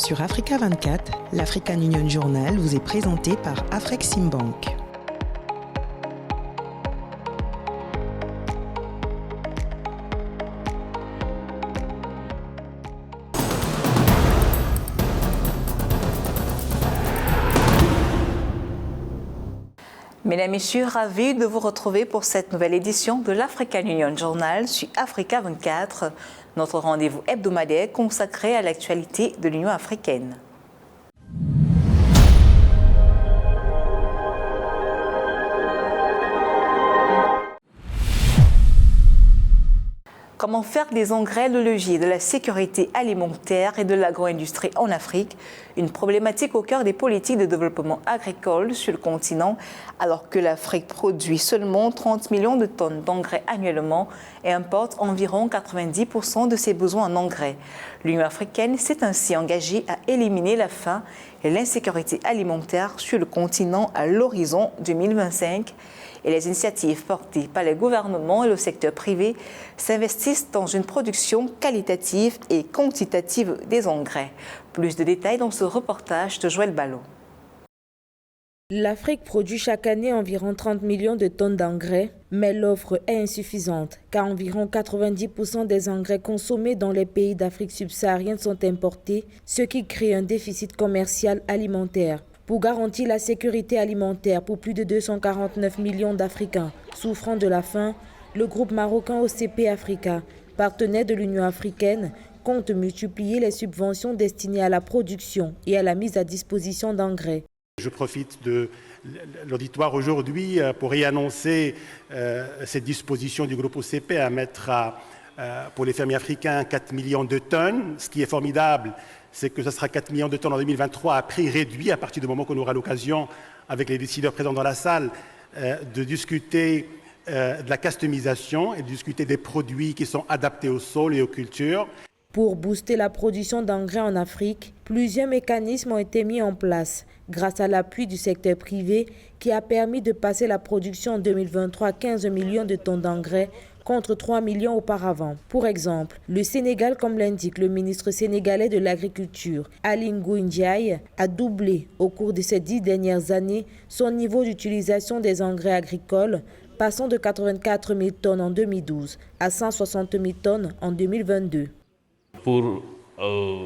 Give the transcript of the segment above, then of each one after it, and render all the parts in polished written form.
Sur Africa 24, l'African Union Journal vous est présenté par Afreximbank. Mesdames et messieurs, ravi de vous retrouver pour cette nouvelle édition de l'African Union Journal sur Africa 24, notre rendez-vous hebdomadaire consacré à l'actualité de l'Union africaine. Comment faire des engrais le levier de la sécurité alimentaire et de l'agro-industrie en Afrique, une problématique au cœur des politiques de développement agricole sur le continent, alors que l'Afrique produit seulement 30 millions de tonnes d'engrais annuellement et importe environ 90% de ses besoins en engrais. L'Union africaine s'est ainsi engagée à éliminer la faim et l'insécurité alimentaire sur le continent à l'horizon 2025. Et les initiatives portées par les gouvernements et le secteur privé s'investissent dans une production qualitative et quantitative des engrais. Plus de détails dans ce reportage de Joël Ballot. L'Afrique produit chaque année environ 30 millions de tonnes d'engrais, mais l'offre est insuffisante car environ 90% des engrais consommés dans les pays d'Afrique subsaharienne sont importés, ce qui crée un déficit commercial alimentaire. Pour garantir la sécurité alimentaire pour plus de 249 millions d'Africains souffrant de la faim, le groupe marocain OCP Africa, partenaire de l'Union africaine, compte multiplier les subventions destinées à la production et à la mise à disposition d'engrais. Je profite de l'auditoire aujourd'hui pour y annoncer cette disposition du groupe OCP à mettre pour les fermiers africains 4 millions de tonnes. Ce qui est formidable, c'est que ce sera 4 millions de tonnes en 2023 à prix réduit à partir du moment qu'on aura l'occasion, avec les décideurs présents dans la salle, de discuter de la customisation et de discuter des produits qui sont adaptés au sol et aux cultures. Pour booster la production d'engrais en Afrique, plusieurs mécanismes ont été mis en place grâce à l'appui du secteur privé qui a permis de passer la production en 2023 à 15 millions de tonnes d'engrais contre 3 millions auparavant. Pour exemple, le Sénégal, comme l'indique le ministre sénégalais de l'Agriculture, Aly Ngouille Ndiaye, a doublé au cours de ces 10 dernières années son niveau d'utilisation des engrais agricoles, passant de 84 000 tonnes en 2012 à 160 000 tonnes en 2022. Pour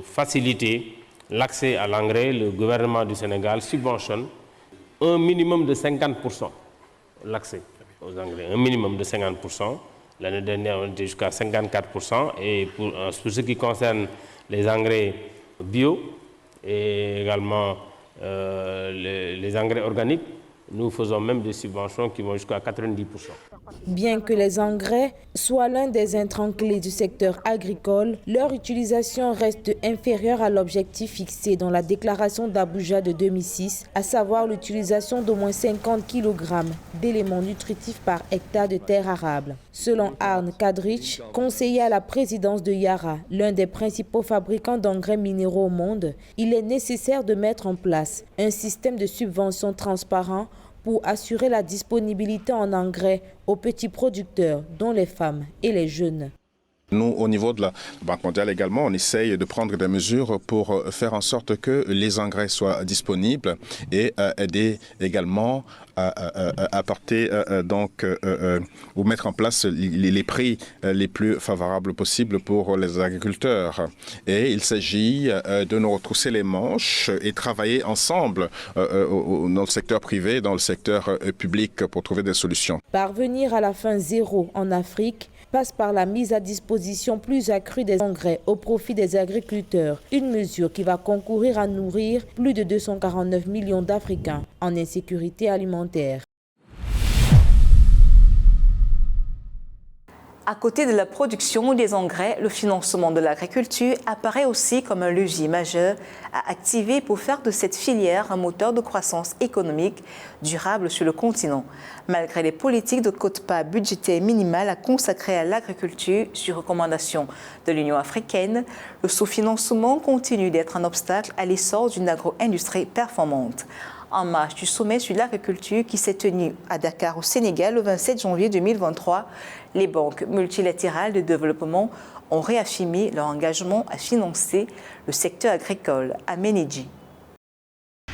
faciliter l'accès à l'engrais, le gouvernement du Sénégal subventionne un minimum de 50% l'accès aux engrais, un minimum de 50%. L'année dernière, on était jusqu'à 54%. Et pour ce qui concerne les engrais bio et également les engrais organiques, nous faisons même des subventions qui vont jusqu'à 90%. Bien que les engrais soient l'un des intrants clés du secteur agricole, leur utilisation reste inférieure à l'objectif fixé dans la déclaration d'Abuja de 2006, à savoir l'utilisation d'au moins 50 kg d'éléments nutritifs par hectare de terre arable. Selon Arne Kadrich, conseiller à la présidence de Yara, l'un des principaux fabricants d'engrais minéraux au monde, il est nécessaire de mettre en place un système de subvention transparent pour assurer la disponibilité en engrais aux petits producteurs, dont les femmes et les jeunes. Nous, au niveau de la Banque mondiale également, on essaye de prendre des mesures pour faire en sorte que les engrais soient disponibles et aider également à apporter ou mettre en place les prix les plus favorables possibles pour les agriculteurs. Et il s'agit de nous retrousser les manches et travailler ensemble dans le secteur privé, dans le secteur public pour trouver des solutions. Parvenir à la faim zéro en Afrique passe par la mise à disposition plus accrue des engrais au profit des agriculteurs, une mesure qui va concourir à nourrir plus de 249 millions d'Africains en insécurité alimentaire. À côté de la production des engrais, le financement de l'agriculture apparaît aussi comme un levier majeur à activer pour faire de cette filière un moteur de croissance économique durable sur le continent. Malgré les politiques de quote-part budgétaire minimale à consacrer à l'agriculture sur recommandation de l'Union africaine, le sous-financement continue d'être un obstacle à l'essor d'une agro-industrie performante. En marge du sommet sur l'agriculture qui s'est tenu à Dakar au Sénégal le 27 janvier 2023, les banques multilatérales de développement ont réaffirmé leur engagement à financer le secteur agricole à Ménédji.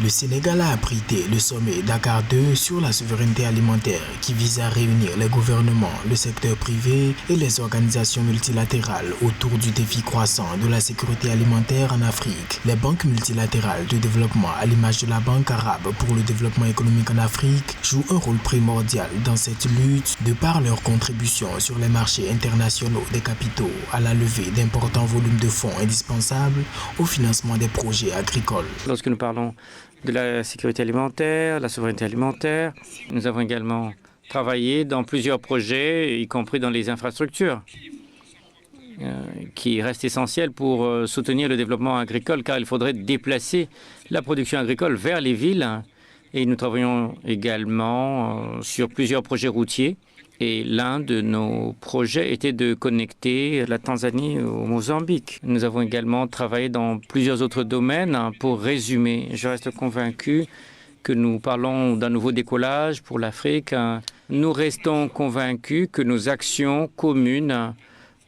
Le Sénégal a abrité le sommet Dakar 2 sur la souveraineté alimentaire qui vise à réunir les gouvernements, le secteur privé et les organisations multilatérales autour du défi croissant de la sécurité alimentaire en Afrique. Les banques multilatérales de développement, à l'image de la Banque arabe pour le développement économique en Afrique, jouent un rôle primordial dans cette lutte de par leur contribution sur les marchés internationaux des capitaux à la levée d'importants volumes de fonds indispensables au financement des projets agricoles. Lorsque nous parlons de la sécurité alimentaire, la souveraineté alimentaire, nous avons également travaillé dans plusieurs projets, y compris dans les infrastructures, qui restent essentiels pour soutenir le développement agricole, car il faudrait déplacer la production agricole vers les villes. Et nous travaillons également sur plusieurs projets routiers. Et l'un de nos projets était de connecter la Tanzanie au Mozambique. Nous avons également travaillé dans plusieurs autres domaines. Pour résumer, je reste convaincu que nous parlons d'un nouveau décollage pour l'Afrique. Nous restons convaincus que nos actions communes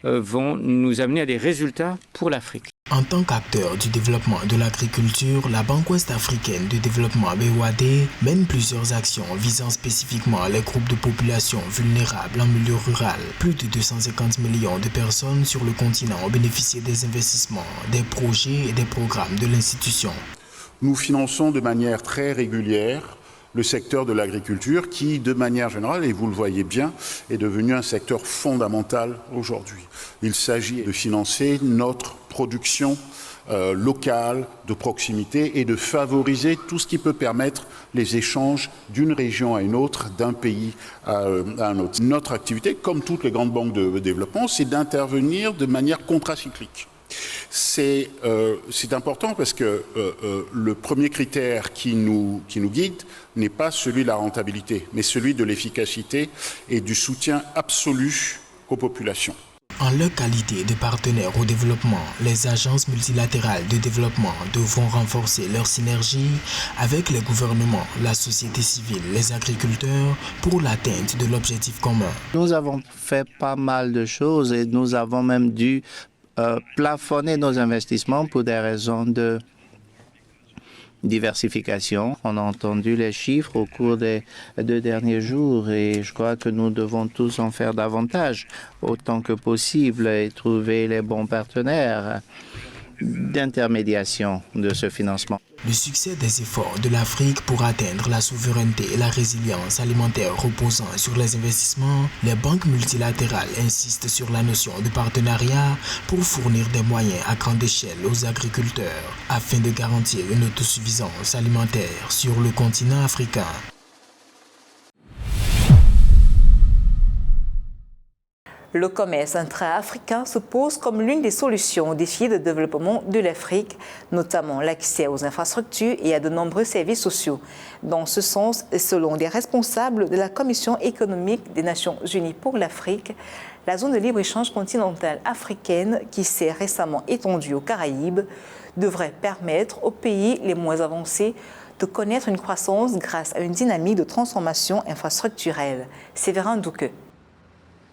vont nous amener à des résultats pour l'Afrique. En tant qu'acteur du développement de l'agriculture, la Banque ouest-africaine de développement BOAD mène plusieurs actions visant spécifiquement les groupes de population vulnérables en milieu rural. Plus de 250 millions de personnes sur le continent ont bénéficié des investissements, des projets et des programmes de l'institution. Nous finançons de manière très régulière le secteur de l'agriculture qui, de manière générale, et vous le voyez bien, est devenu un secteur fondamental aujourd'hui. Il s'agit de financer notre production locale, de proximité et de favoriser tout ce qui peut permettre les échanges d'une région à une autre, d'un pays à un autre. Notre activité, comme toutes les grandes banques de développement, c'est d'intervenir de manière contracyclique. C'est important parce que le premier critère qui nous guide n'est pas celui de la rentabilité, mais celui de l'efficacité et du soutien absolu aux populations. En leur qualité de partenaires au développement, les agences multilatérales de développement devront renforcer leur synergie avec les gouvernements, la société civile, les agriculteurs pour l'atteinte de l'objectif commun. Nous avons fait pas mal de choses et nous avons même dû plafonner nos investissements pour des raisons de diversification. On a entendu les chiffres au cours des 2 derniers jours et je crois que nous devons tous en faire davantage autant que possible et trouver les bons partenaires d'intermédiation de ce financement. Le succès des efforts de l'Afrique pour atteindre la souveraineté et la résilience alimentaire reposant sur les investissements, les banques multilatérales insistent sur la notion de partenariat pour fournir des moyens à grande échelle aux agriculteurs afin de garantir une autosuffisance alimentaire sur le continent africain. Le commerce intra-africain se pose comme l'une des solutions aux défis de développement de l'Afrique, notamment l'accès aux infrastructures et à de nombreux services sociaux. Dans ce sens, selon des responsables de la Commission économique des Nations Unies pour l'Afrique, la zone de libre-échange continentale africaine, qui s'est récemment étendue aux Caraïbes, devrait permettre aux pays les moins avancés de connaître une croissance grâce à une dynamique de transformation infrastructurelle. Séverin Douque.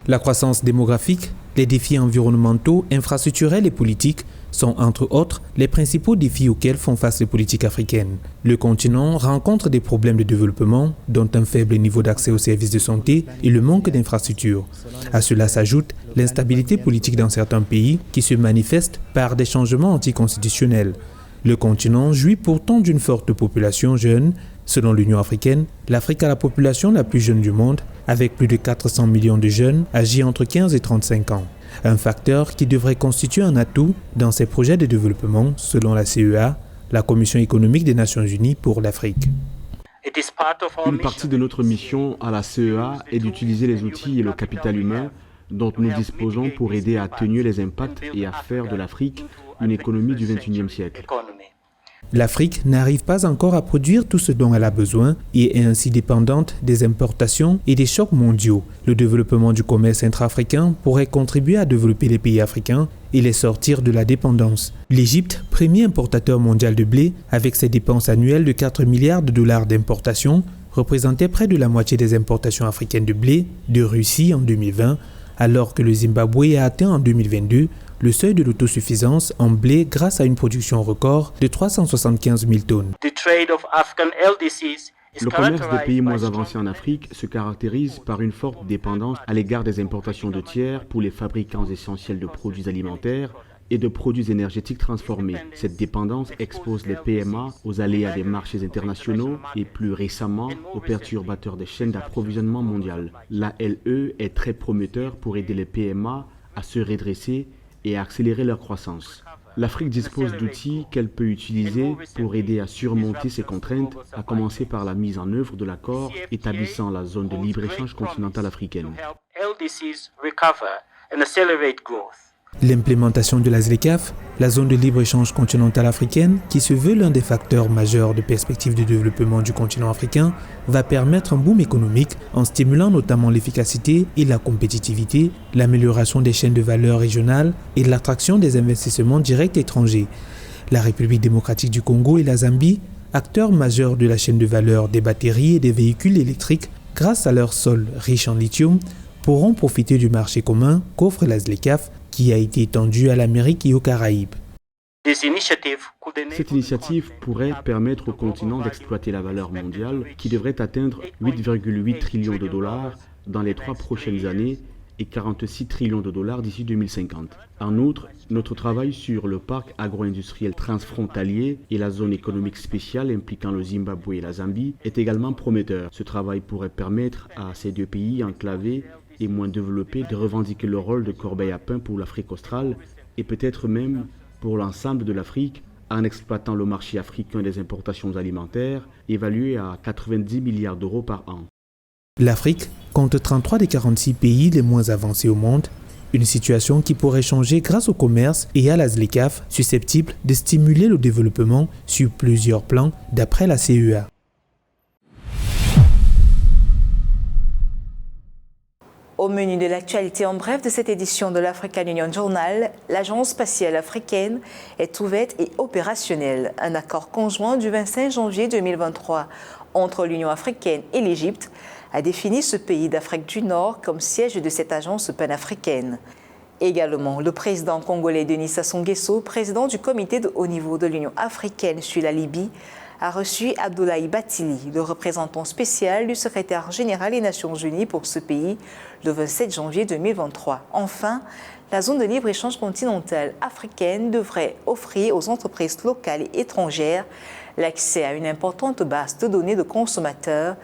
La croissance démographique, les défis environnementaux, infrastructurels et politiques sont entre autres les principaux défis auxquels font face les politiques africaines. Le continent rencontre des problèmes de développement, dont un faible niveau d'accès aux services de santé et le manque d'infrastructures. À cela s'ajoute l'instabilité politique dans certains pays qui se manifeste par des changements anticonstitutionnels. Le continent jouit pourtant d'une forte population jeune. Selon l'Union africaine, l'Afrique a la population la plus jeune du monde, avec plus de 400 millions de jeunes âgés entre 15 et 35 ans. Un facteur qui devrait constituer un atout dans ces projets de développement, selon la CEA, la Commission économique des Nations Unies pour l'Afrique. Une partie de notre mission à la CEA est d'utiliser les outils et le capital humain dont nous disposons pour aider à atténuer les impacts et à faire de l'Afrique une économie du XXIe siècle. L'Afrique n'arrive pas encore à produire tout ce dont elle a besoin et est ainsi dépendante des importations et des chocs mondiaux. Le développement du commerce intra-africain pourrait contribuer à développer les pays africains et les sortir de la dépendance. L'Égypte, premier importateur mondial de blé, avec ses dépenses annuelles de 4 milliards de dollars d'importation, représentait près de la moitié des importations africaines de blé de Russie en 2020, alors que le Zimbabwe a atteint en 2022 le seuil de l'autosuffisance en blé grâce à une production record de 375 000 tonnes. Le commerce des pays moins avancés en Afrique se caractérise par une forte dépendance à l'égard des importations de tiers pour les fabricants essentiels de produits alimentaires et de produits énergétiques transformés. Cette dépendance expose les PMA aux aléas des marchés internationaux et plus récemment aux perturbateurs des chaînes d'approvisionnement mondiales. L'ALE est très prometteur pour aider les PMA à se redresser et à accélérer leur croissance. L'Afrique dispose d'outils qu'elle peut utiliser pour aider à surmonter ces contraintes, à commencer par la mise en œuvre de l'accord établissant la zone de libre-échange continentale africaine. L'implémentation de la ZLECAf, la zone de libre-échange continentale africaine, qui se veut l'un des facteurs majeurs de perspective de développement du continent africain, va permettre un boom économique en stimulant notamment l'efficacité et la compétitivité, l'amélioration des chaînes de valeur régionales et l'attraction des investissements directs étrangers. La République démocratique du Congo et la Zambie, acteurs majeurs de la chaîne de valeur des batteries et des véhicules électriques, grâce à leur sol riche en lithium, pourront profiter du marché commun qu'offre la ZLECAf, qui a été étendue à l'Amérique et aux Caraïbes. Cette initiative pourrait permettre au continent d'exploiter la valeur mondiale qui devrait atteindre 8,8 trillions de dollars dans les 3 prochaines années et 46 trillions de dollars d'ici 2050. En outre, notre travail sur le parc agro-industriel transfrontalier et la zone économique spéciale impliquant le Zimbabwe et la Zambie est également prometteur. Ce travail pourrait permettre à ces deux pays enclavés et moins développés de revendiquer le rôle de corbeille à pain pour l'Afrique australe et peut-être même pour l'ensemble de l'Afrique en exploitant le marché africain des importations alimentaires évalué à 90 milliards d'euros par an. L'Afrique compte 33 des 46 pays les moins avancés au monde, une situation qui pourrait changer grâce au commerce et à la ZLECAf, susceptible de stimuler le développement sur plusieurs plans d'après la CEA. Au menu de l'actualité en bref de cette édition de l'African Union Journal, l'Agence spatiale africaine est ouverte et opérationnelle. Un accord conjoint du 25 janvier 2023 entre l'Union africaine et l'Égypte a défini ce pays d'Afrique du Nord comme siège de cette agence panafricaine. Également, le président congolais Denis Sassou Nguesso, président du comité de haut niveau de l'Union africaine sur la Libye, a reçu Abdoulaye Bathily, le représentant spécial du secrétaire général des Nations Unies pour ce pays, le 27 janvier 2023. Enfin, la zone de libre-échange continentale africaine devrait offrir aux entreprises locales et étrangères l'accès à une importante base de données de consommateurs,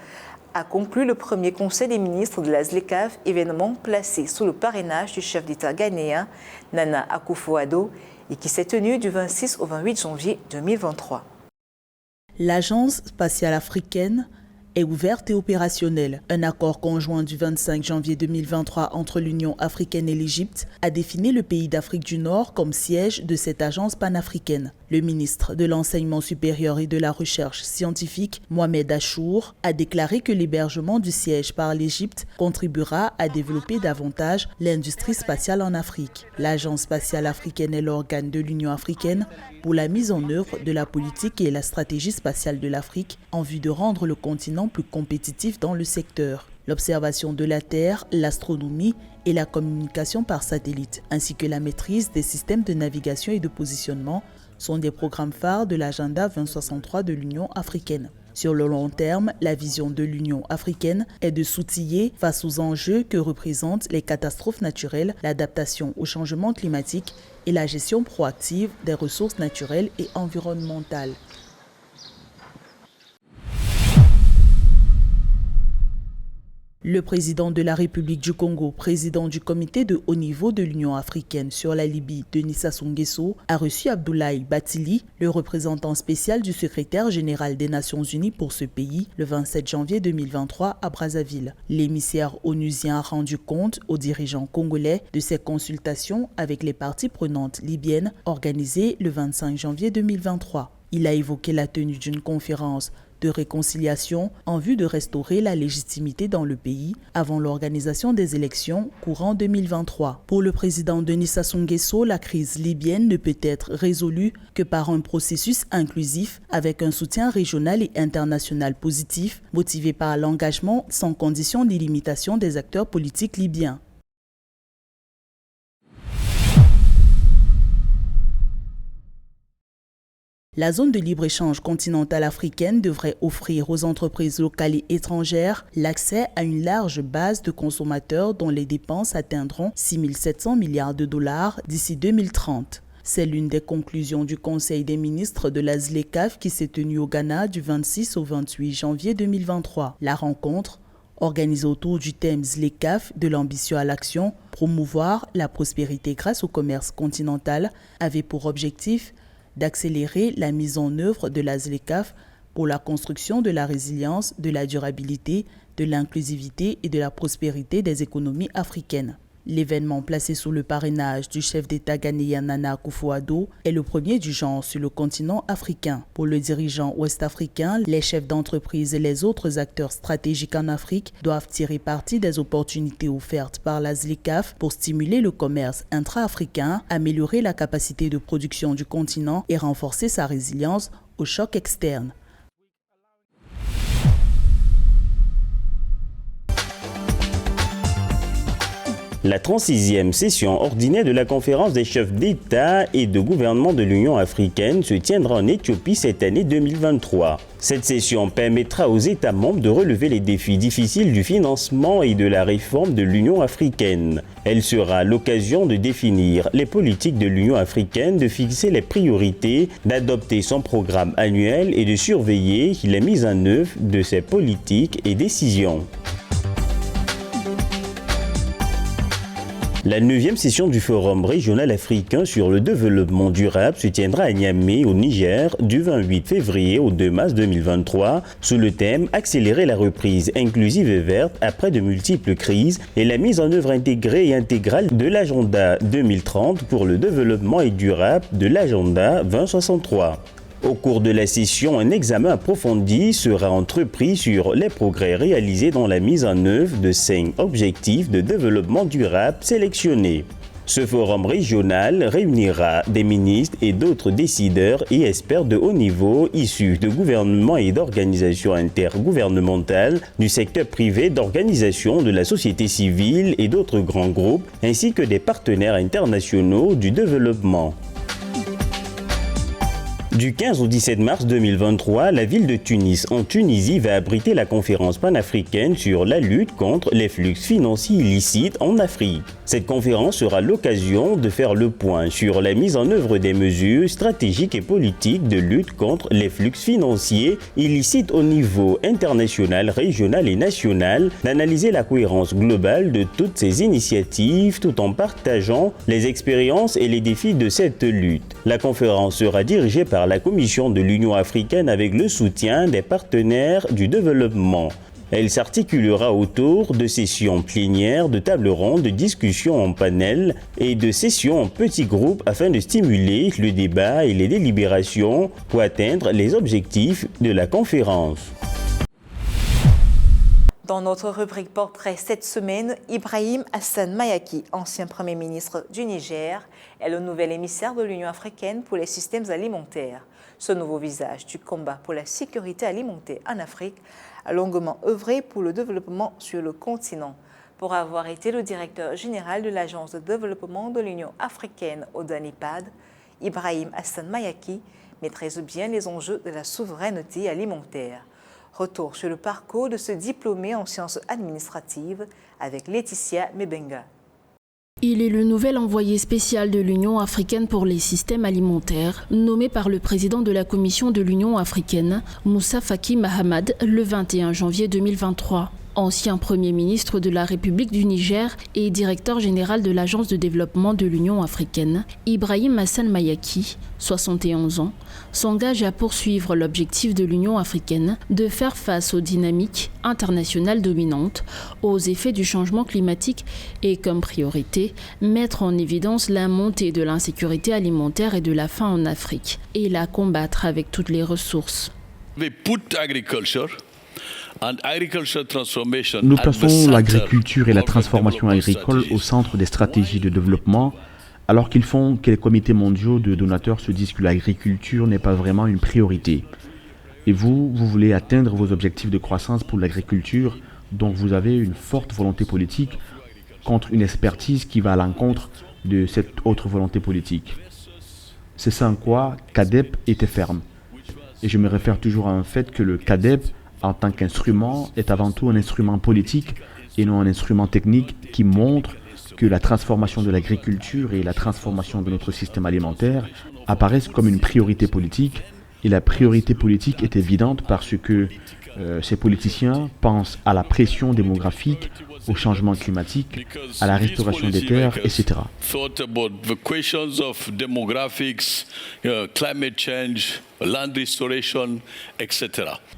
a conclu le premier conseil des ministres de la ZLECAf, événement placé sous le parrainage du chef d'État ghanéen Nana Akufo-Addo et qui s'est tenu du 26 au 28 janvier 2023. L'Agence spatiale africaine est ouverte et opérationnelle. Un accord conjoint du 25 janvier 2023 entre l'Union africaine et l'Égypte a défini le pays d'Afrique du Nord comme siège de cette agence panafricaine. Le ministre de l'Enseignement supérieur et de la Recherche scientifique, Mohamed Achour, a déclaré que l'hébergement du siège par l'Égypte contribuera à développer davantage l'industrie spatiale en Afrique. L'Agence spatiale africaine est l'organe de l'Union africaine pour la mise en œuvre de la politique et la stratégie spatiale de l'Afrique en vue de rendre le continent plus compétitif dans le secteur. L'observation de la Terre, l'astronomie et la communication par satellite, ainsi que la maîtrise des systèmes de navigation et de positionnement sont des programmes phares de l'agenda 2063 de l'Union africaine. Sur le long terme, la vision de l'Union africaine est de s'outiller face aux enjeux que représentent les catastrophes naturelles, l'adaptation au changement climatique et la gestion proactive des ressources naturelles et environnementales. Le président de la République du Congo, président du comité de haut niveau de l'Union africaine sur la Libye, Denis Sassou Nguesso, a reçu Abdoulaye Bathily, le représentant spécial du secrétaire général des Nations Unies pour ce pays, le 27 janvier 2023 à Brazzaville. L'émissaire onusien a rendu compte aux dirigeants congolais de ses consultations avec les parties prenantes libyennes organisées le 25 janvier 2023. Il a évoqué la tenue d'une conférence de réconciliation en vue de restaurer la légitimité dans le pays avant l'organisation des élections courant 2023. Pour le président Denis Sassou Nguesso, la crise libyenne ne peut être résolue que par un processus inclusif avec un soutien régional et international positif, motivé par l'engagement sans condition d'illimitation des acteurs politiques libyens. La zone de libre-échange continentale africaine devrait offrir aux entreprises locales et étrangères l'accès à une large base de consommateurs dont les dépenses atteindront 6 700 milliards de dollars d'ici 2030. C'est l'une des conclusions du Conseil des ministres de la ZLECAf qui s'est tenu au Ghana du 26 au 28 janvier 2023. La rencontre, organisée autour du thème ZLECAf de l'ambition à l'action, promouvoir la prospérité grâce au commerce continental, avait pour objectif d'accélérer la mise en œuvre de la ZLECAf pour la construction de la résilience, de la durabilité, de l'inclusivité et de la prospérité des économies africaines. L'événement placé sous le parrainage du chef d'État ghanéen Nana Akufo-Addo est le premier du genre sur le continent africain. Pour le dirigeant ouest-africain, les chefs d'entreprise et les autres acteurs stratégiques en Afrique doivent tirer parti des opportunités offertes par la ZLECAf pour stimuler le commerce intra-africain, améliorer la capacité de production du continent et renforcer sa résilience aux chocs externes. La 36e session ordinaire de la conférence des chefs d'État et de gouvernement de l'Union africaine se tiendra en Éthiopie cette année 2023. Cette session permettra aux États membres de relever les défis difficiles du financement et de la réforme de l'Union africaine. Elle sera l'occasion de définir les politiques de l'Union africaine, de fixer les priorités, d'adopter son programme annuel et de surveiller la mise en œuvre de ces politiques et décisions. La 9e session du Forum régional africain sur le développement durable se tiendra à Niamey, au Niger, du 28 février au 2 mars 2023, sous le thème « Accélérer la reprise inclusive et verte après de multiples crises et la mise en œuvre intégrée et intégrale de l'agenda 2030 pour le développement et durable de l'agenda 2063 ». Au cours de la session, un examen approfondi sera entrepris sur les progrès réalisés dans la mise en œuvre de 5 objectifs de développement durable sélectionnés. Ce forum régional réunira des ministres et d'autres décideurs et experts de haut niveau issus de gouvernements et d'organisations intergouvernementales, du secteur privé, d'organisations de la société civile et d'autres grands groupes, ainsi que des partenaires internationaux du développement. Du 15 au 17 mars 2023, la ville de Tunis, en Tunisie, va abriter la conférence panafricaine sur la lutte contre les flux financiers illicites en Afrique. Cette conférence sera l'occasion de faire le point sur la mise en œuvre des mesures stratégiques et politiques de lutte contre les flux financiers illicites au niveau international, régional et national, d'analyser la cohérence globale de toutes ces initiatives tout en partageant les expériences et les défis de cette lutte. La conférence sera dirigée par la Commission de l'Union africaine avec le soutien des partenaires du développement. Elle s'articulera autour de sessions plénières, de tables rondes, de discussions en panel et de sessions en petits groupes afin de stimuler le débat et les délibérations pour atteindre les objectifs de la conférence. Dans notre rubrique portrait cette semaine, Ibrahim Hassan Mayaki, ancien Premier ministre du Niger, est le nouvel émissaire de l'Union africaine pour les systèmes alimentaires. Ce nouveau visage du combat pour la sécurité alimentaire en Afrique a longuement œuvré pour le développement sur le continent. Pour avoir été le directeur général de l'Agence de développement de l'Union africaine au DANIPAD, Ibrahim Hassan Mayaki maîtrise bien les enjeux de la souveraineté alimentaire. Retour sur le parcours de ce diplômé en sciences administratives avec Laetitia Mebenga. Il est le nouvel envoyé spécial de l'Union africaine pour les systèmes alimentaires, nommé par le président de la Commission de l'Union africaine, Moussa Faki Mahamad, le 21 janvier 2023. Ancien Premier ministre de la République du Niger et directeur général de l'Agence de développement de l'Union africaine, Ibrahim Hassan Mayaki, 71 ans, s'engage à poursuivre l'objectif de l'Union africaine de faire face aux dynamiques internationales dominantes, aux effets du changement climatique et, comme priorité, mettre en évidence la montée de l'insécurité alimentaire et de la faim en Afrique et la combattre avec toutes les ressources. Nous plaçons l'agriculture et la transformation agricole au centre des stratégies de développement, alors qu'ils font que les comités mondiaux de donateurs se disent que l'agriculture n'est pas vraiment une priorité. Et vous voulez atteindre vos objectifs de croissance pour l'agriculture, donc vous avez une forte volonté politique contre une expertise qui va à l'encontre de cette autre volonté politique. C'est ça en quoi CADEP était ferme. Et je me réfère toujours à un fait que le CADEP, en tant qu'instrument, est avant tout un instrument politique et non un instrument technique qui montre que la transformation de l'agriculture et la transformation de notre système alimentaire apparaissent comme une priorité politique. Et la priorité politique est évidente parce que ces politiciens pensent à la pression démographique, au changement climatique, à la restauration des terres, etc.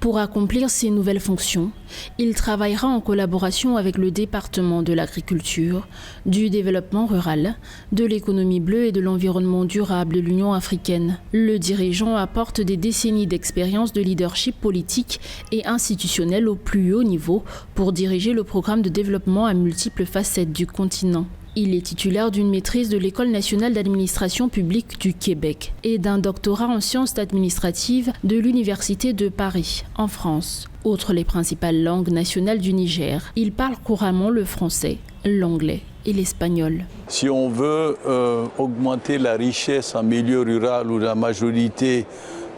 Pour accomplir ces nouvelles fonctions, il travaillera en collaboration avec le département de l'agriculture, du développement rural, de l'économie bleue et de l'environnement durable de l'Union africaine. Le dirigeant apporte des décennies d'expérience de leadership politique et institutionnel au plus haut niveau pour diriger le programme de développement à multiples facettes du continent. Il est titulaire d'une maîtrise de l'École nationale d'administration publique du Québec et d'un doctorat en sciences administratives de l'Université de Paris, en France. Outre les principales langues nationales du Niger, il parle couramment le français, l'anglais et l'espagnol. Si on veut augmenter la richesse en milieu rural où la majorité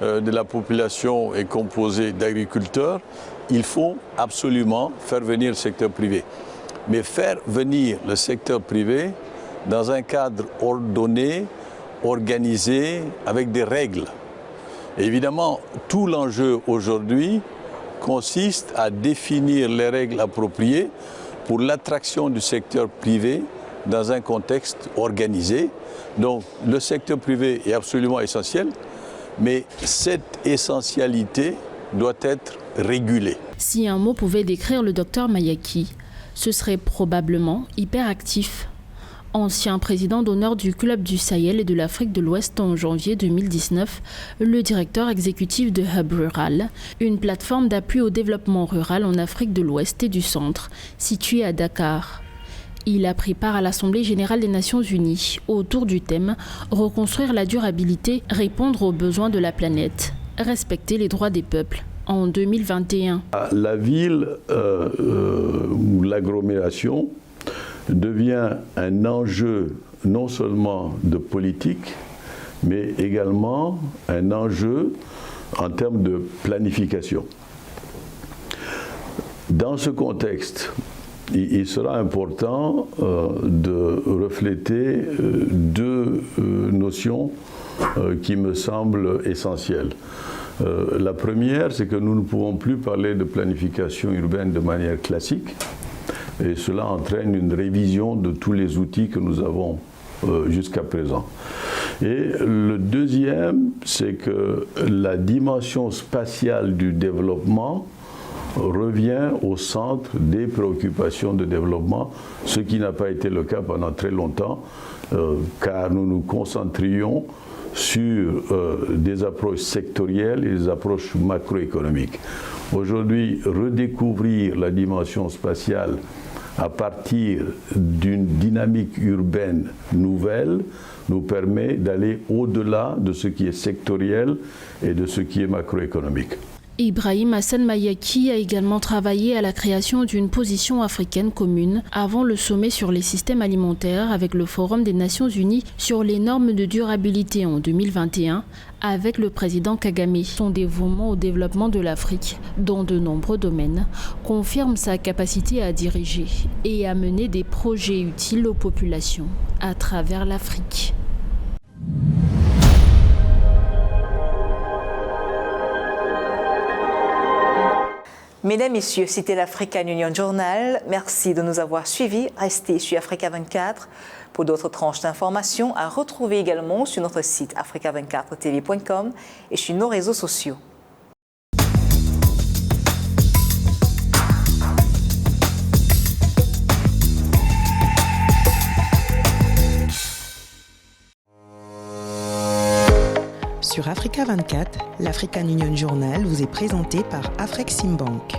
de la population est composée d'agriculteurs, il faut absolument faire venir le secteur privé. Mais faire venir le secteur privé dans un cadre ordonné, organisé, avec des règles. Et évidemment, tout l'enjeu aujourd'hui consiste à définir les règles appropriées pour l'attraction du secteur privé dans un contexte organisé. Donc le secteur privé est absolument essentiel, mais cette essentialité doit être régulée. Si un mot pouvait décrire le docteur Mayaki, ce serait probablement hyperactif. Ancien président d'honneur du Club du Sahel et de l'Afrique de l'Ouest en janvier 2019, le directeur exécutif de Hub Rural, une plateforme d'appui au développement rural en Afrique de l'Ouest et du Centre, située à Dakar. Il a pris part à l'Assemblée générale des Nations Unies autour du thème « Reconstruire la durabilité, répondre aux besoins de la planète, respecter les droits des peuples ». En 2021. La ville ou l'agglomération devient un enjeu non seulement de politique, mais également un enjeu en termes de planification. Dans ce contexte, il sera important de refléter deux notions qui me semblent essentielles. La première, c'est que nous ne pouvons plus parler de planification urbaine de manière classique, et cela entraîne une révision de tous les outils que nous avons jusqu'à présent. Et le deuxième, c'est que la dimension spatiale du développement revient au centre des préoccupations de développement, ce qui n'a pas été le cas pendant très longtemps, car nous nous concentrions sur des approches sectorielles et des approches macroéconomiques. Aujourd'hui, redécouvrir la dimension spatiale à partir d'une dynamique urbaine nouvelle nous permet d'aller au-delà de ce qui est sectoriel et de ce qui est macroéconomique. Ibrahim Hassan Mayaki a également travaillé à la création d'une position africaine commune avant le sommet sur les systèmes alimentaires avec le Forum des Nations Unies sur les normes de durabilité en 2021 avec le président Kagame. Son dévouement au développement de l'Afrique dans de nombreux domaines confirme sa capacité à diriger et à mener des projets utiles aux populations à travers l'Afrique. Mesdames, Messieurs, c'était l'African Union Journal. Merci de nous avoir suivis. Restez sur Africa 24 pour d'autres tranches d'informations à retrouver également sur notre site africa24tv.com et sur nos réseaux sociaux. Sur Africa 24, l'African Union Journal vous est présenté par Afreximbank.